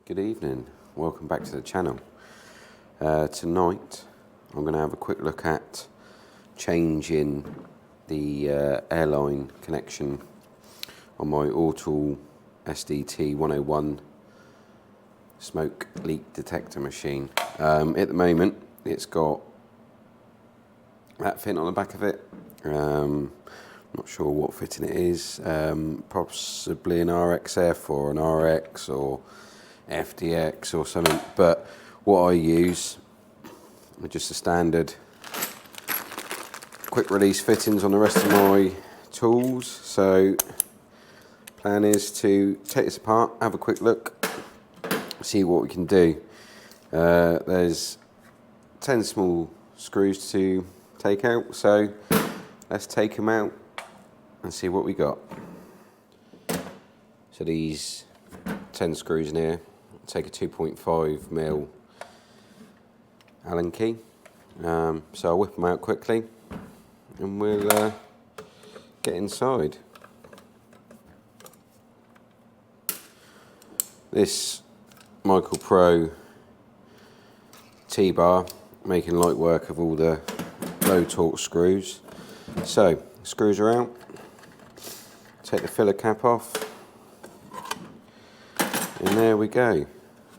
Good evening, welcome back to the channel. Tonight I'm going to have a quick look at changing the airline connection on my AUTOOL SDT 101 smoke leak detector machine. At the moment it's got that fitting on the back of it. Not sure what fitting it is, possibly an RXF or an RX or FDX or something, but what I use are just the standard quick release fittings on the rest of my tools. So plan is to take this apart, have a quick look, see what we can do. There's 10 small screws to take out, so let's take them out and see what we got. So these 10 screws in here, take a 2.5mm Allen key. So I'll whip them out quickly and we'll get inside. This Michael Pro T-bar making light work of all the low torque screws. So screws are out, take the filler cap off, and there we go.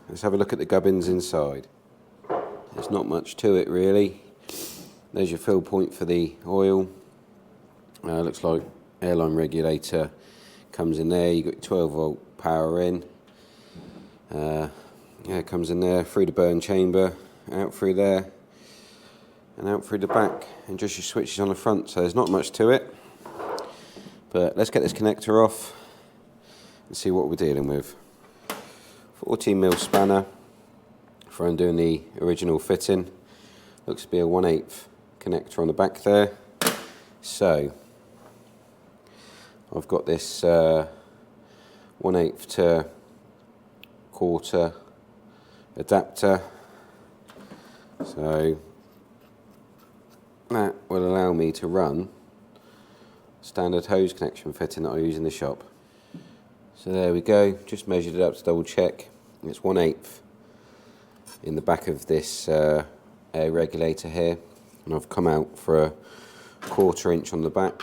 Let's have a look at the gubbins inside. There's not much to it really. There's your fill point for the oil. Looks like airline regulator comes in there. You've got your 12 volt power in. Yeah, it comes in there through the burn chamber, out through there, and out through the back, and just your switches on the front. So there's not much to it. But let's get this connector off and see what we're dealing with. 14mm spanner for undoing the original fitting. Looks to be a 1/8 connector on the back there. So I've got this 1/8 to 1/4 adapter. So that will allow me to run standard hose connection fitting that I use in the shop. So there we go, just measured it up to double check. It's 1/8 in the back of this air regulator here, and I've come out for a 1/4 inch on the back.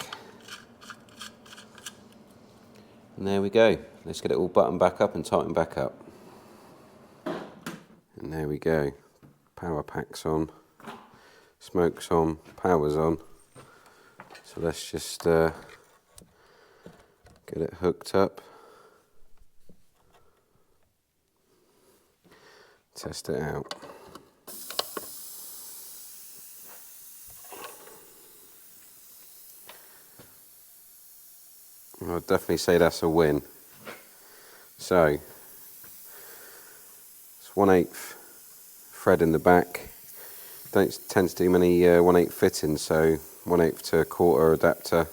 And there we go, let's get it all buttoned back up and tightened back up. And there we go, power pack's on, smoke's on, power's on. So let's just get it hooked up. Test it out. I'd definitely say that's a win. So it's 1/8 thread in the back. Don't tend to do many 1/8 fittings, so 1/8 to 1/4 adapter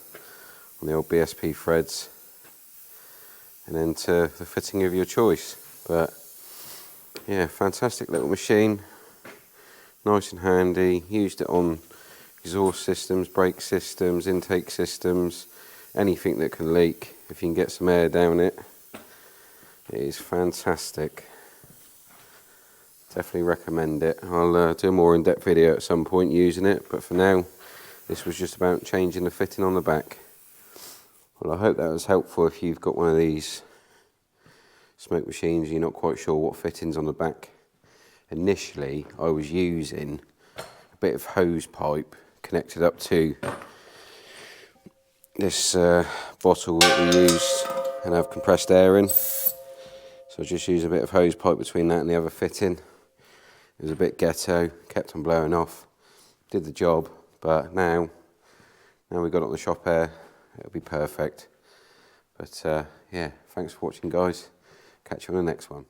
on the old BSP threads, and then to the fitting of your choice. But yeah, fantastic little machine, nice and handy. Used it on exhaust systems, brake systems, intake systems, anything that can leak. If you can get some air down it, it is fantastic. Definitely recommend it. I'll do a more in-depth video at some point using it, but for now this was just about changing the fitting on the back. Well, I hope that was helpful if you've got one of these smoke machines and you're not quite sure what fittings on the back. Initially I was using a bit of hose pipe connected up to this bottle that we use and have compressed air in. So I just use a bit of hose pipe between that and the other fitting. It was a bit ghetto, kept on blowing off, did the job, but now we've got it on the shop air, it'll be perfect. But yeah, thanks for watching guys. Catch you on the next one.